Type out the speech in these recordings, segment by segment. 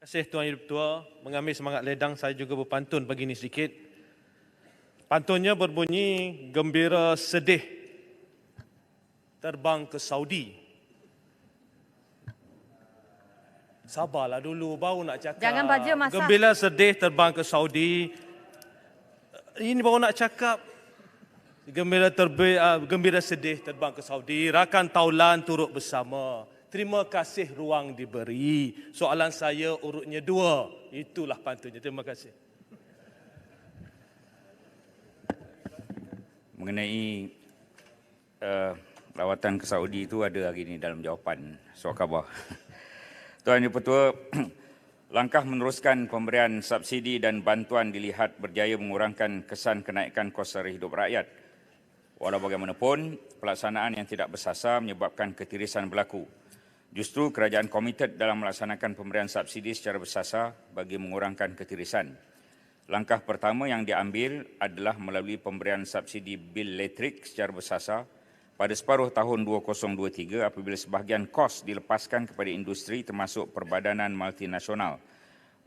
Terima kasih Tuan Yang Ketua. Mengambil semangat ledang, saya juga berpantun pagi ini sedikit. Pantunnya berbunyi, gembira sedih terbang ke Saudi. Sabarlah dulu, baru nak cakap. Jangan baja masa. Gembira sedih terbang ke Saudi. Ini baru nak cakap. Gembira sedih terbang ke Saudi. Rakan taulan turut bersama. Terima kasih ruang diberi. Soalan saya urutnya 2. Itulah pantunnya. Terima kasih. Mengenai lawatan ke Saudi itu ada hari ini dalam jawapan soal khabar. Tuan Yang Ketua, langkah meneruskan pemberian subsidi dan bantuan dilihat berjaya mengurangkan kesan kenaikan kos sara hidup rakyat. Walau bagaimanapun, pelaksanaan yang tidak bersasar menyebabkan ketirisan berlaku. Justru kerajaan komited dalam melaksanakan pemberian subsidi secara bersasar bagi mengurangkan ketirisan. Langkah pertama yang diambil adalah melalui pemberian subsidi bil elektrik secara bersasar pada separuh tahun 2023 apabila sebahagian kos dilepaskan kepada industri termasuk perbadanan multinasional.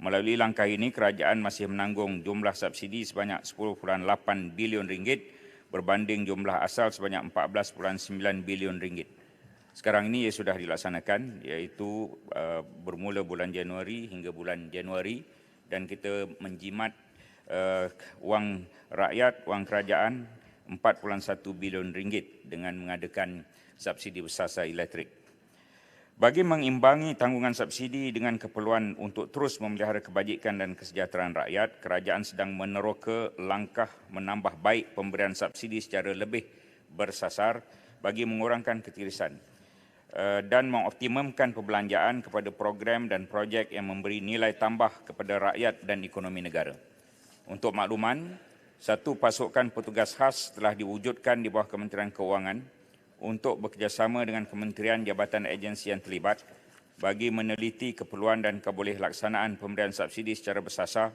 Melalui langkah ini, kerajaan masih menanggung jumlah subsidi sebanyak 10.8 bilion ringgit berbanding jumlah asal sebanyak 14.9 bilion ringgit. Sekarang ini ia sudah dilaksanakan, iaitu bermula bulan Januari hingga bulan Januari, dan kita menjimat wang rakyat, wang kerajaan 4.1 bilion ringgit dengan mengadakan subsidi bersasar elektrik. Bagi mengimbangi tanggungan subsidi dengan keperluan untuk terus memelihara kebajikan dan kesejahteraan rakyat, kerajaan sedang meneroka langkah menambah baik pemberian subsidi secara lebih bersasar bagi mengurangkan ketirisan dan mengoptimumkan perbelanjaan kepada program dan projek yang memberi nilai tambah kepada rakyat dan ekonomi negara. Untuk makluman, satu pasukan petugas khas telah diwujudkan di bawah Kementerian Keuangan untuk bekerjasama dengan kementerian, jabatan, agensi yang terlibat bagi meneliti keperluan dan kebolehslaksanaan pemberian subsidi secara bersasar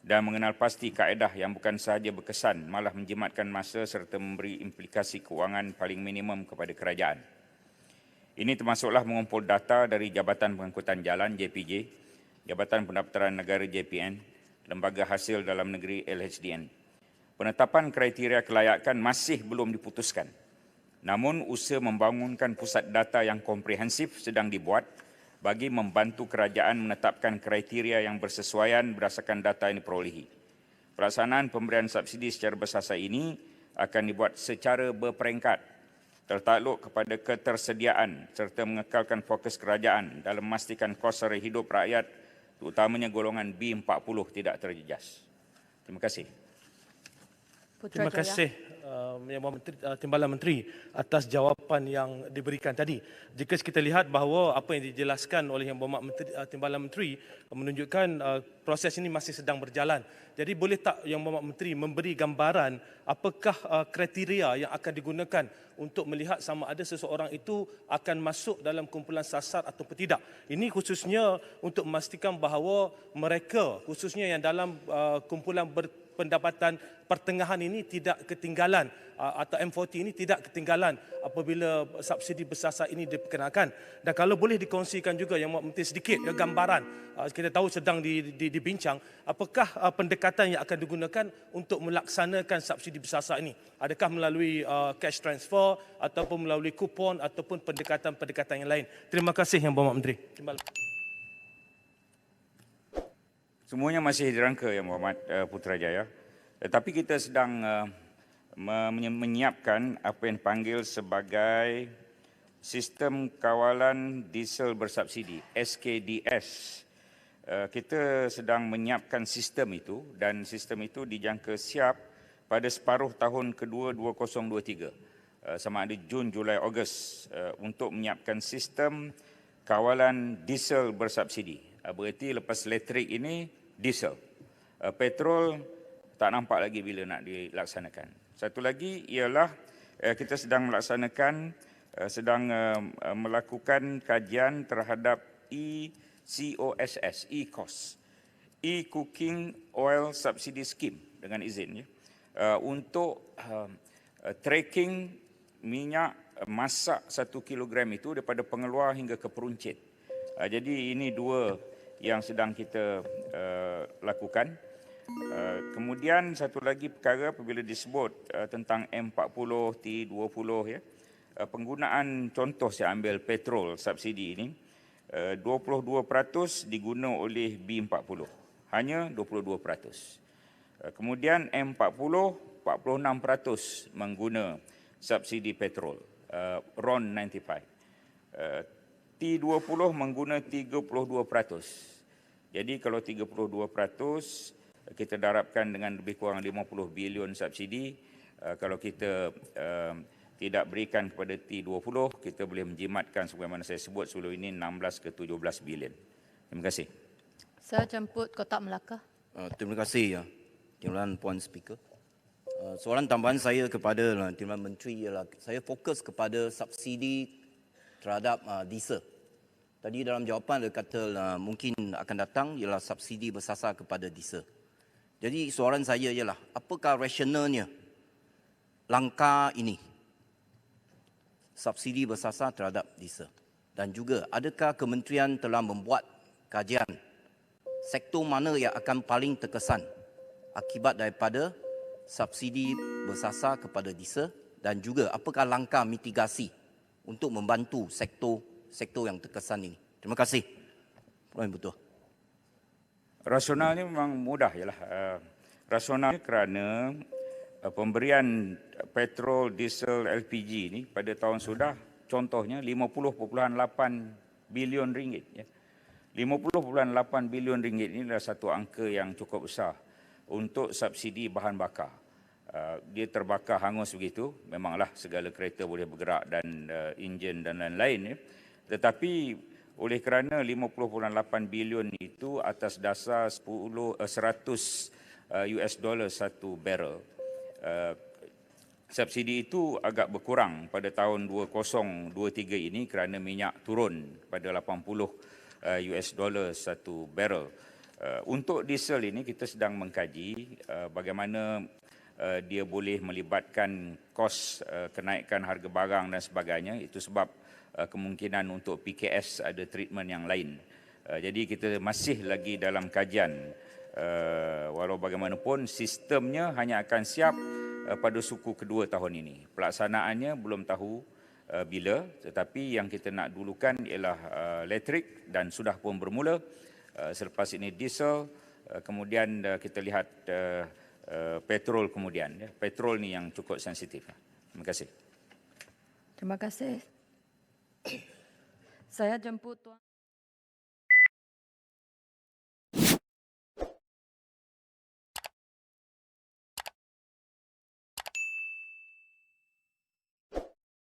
dan mengenal pasti kaedah yang bukan sahaja berkesan malah menjimatkan masa serta memberi implikasi keuangan paling minimum kepada kerajaan. Ini termasuklah mengumpul data dari Jabatan Pengangkutan Jalan JPJ, Jabatan Pendaftaran Negara JPN, Lembaga Hasil Dalam Negeri LHDN. Penetapan kriteria kelayakan masih belum diputuskan. Namun usaha membangunkan pusat data yang komprehensif sedang dibuat bagi membantu kerajaan menetapkan kriteria yang bersesuaian berdasarkan data yang diperolehi. Pelaksanaan pemberian subsidi secara bersasar ini akan dibuat secara berperingkat, tertakluk kepada ketersediaan serta mengekalkan fokus kerajaan dalam memastikan kos sara hidup rakyat, terutamanya golongan B40 tidak terjejas. Terima kasih. Terima kasih Yang Menteri, Timbalan Menteri atas jawapan yang diberikan tadi. Jika kita lihat bahawa apa yang dijelaskan oleh Yang Berhormat Menteri, Timbalan Menteri menunjukkan proses ini masih sedang berjalan. Jadi boleh tak Yang Berhormat Menteri memberi gambaran apakah kriteria yang akan digunakan untuk melihat sama ada seseorang itu akan masuk dalam kumpulan sasar ataupun tidak. Ini khususnya untuk memastikan bahawa mereka khususnya yang dalam kumpulan pendapatan pertengahan ini tidak ketinggalan atau M40 ini tidak ketinggalan apabila subsidi bersasar ini diperkenalkan. Dan kalau boleh dikongsikan juga Yang Berhormat Menteri sedikit gambaran, kita tahu sedang dibincang, apakah pendekatan yang akan digunakan untuk melaksanakan subsidi bersasar ini? Adakah melalui cash transfer ataupun melalui kupon ataupun pendekatan-pendekatan yang lain? Terima kasih Yang Berhormat Menteri. Semuanya masih dirangka Yang Berhormat Putrajaya. Tetapi kita sedang menyiapkan apa yang dipanggil sebagai Sistem Kawalan Diesel Bersubsidi, SKDS. Kita sedang menyiapkan sistem itu dan sistem itu dijangka siap pada separuh tahun kedua 2023. Sama ada Jun, Julai, Ogos untuk menyiapkan sistem kawalan diesel bersubsidi. Berarti lepas elektrik ini diesel. Petrol tak nampak lagi bila nak dilaksanakan. Satu lagi ialah kita sedang melakukan kajian terhadap ECOSS, E-Cooking Oil Subsidy Scheme dengan izin, untuk tracking minyak masak 1 kilogram itu daripada pengeluar hingga ke peruncit. Jadi ini dua yang sedang kita lakukan. Kemudian satu lagi perkara apabila disebut tentang M40, T20 ya, penggunaan contoh saya ambil petrol subsidi ini 22% diguna oleh B40, hanya 22%. Kemudian M40 46% mengguna subsidi petrol RON 95. T20 mengguna 32%. Jadi kalau 32%, kita darabkan dengan lebih kurang 50 bilion subsidi. Kalau kita tidak berikan kepada T20, kita boleh menjimatkan sebagaimana saya sebut sebelum ini 16 ke 17 bilion. Terima kasih. Saya jemput Kotak Melaka. Terima kasih ya, Timbalan Puan Speaker. Soalan tambahan saya kepada Timbalan Menteri ialah saya fokus kepada subsidi terhadap diesel. Tadi dalam jawapan dia kata mungkin akan datang ialah subsidi bersasar kepada diesel. Jadi soalan saya ialah apakah rasionalnya langkah ini subsidi bersasar terhadap diesel, dan juga adakah kementerian telah membuat kajian sektor mana yang akan paling terkesan akibat daripada subsidi bersasar kepada diesel, dan juga apakah langkah mitigasi untuk membantu sektor yang terkesan ini. Terima kasih. Puan Betul. Rasionalnya memang mudah ialah rasionalnya kerana pemberian petrol, diesel, LPG ini pada tahun sudah contohnya 50.8 bilion ringgit ya. 50.8 bilion ringgit ini adalah satu angka yang cukup besar untuk subsidi bahan bakar. Dia terbakar hangus begitu, memanglah segala kereta boleh bergerak dan enjin dan lain-lain ya. Tetapi oleh kerana 50.8 bilion itu atas dasar 100 US dollar satu barrel, subsidi itu agak berkurang pada tahun 2023 ini kerana minyak turun pada 80 US dollar satu barrel. Untuk diesel ini kita sedang mengkaji bagaimana dia boleh melibatkan kos kenaikan harga barang dan sebagainya. Itu sebab kemungkinan untuk PKS ada treatment yang lain. Jadi kita masih lagi dalam kajian. Walau bagaimanapun sistemnya hanya akan siap pada suku kedua tahun ini. Pelaksanaannya belum tahu bila, tetapi yang kita nak dulukan ialah elektrik dan sudah pun bermula. Selepas ini diesel, kemudian kita lihat petrol kemudian. Petrol ni yang cukup sensitif. Terima kasih. Terima kasih. Saya jemput Tuan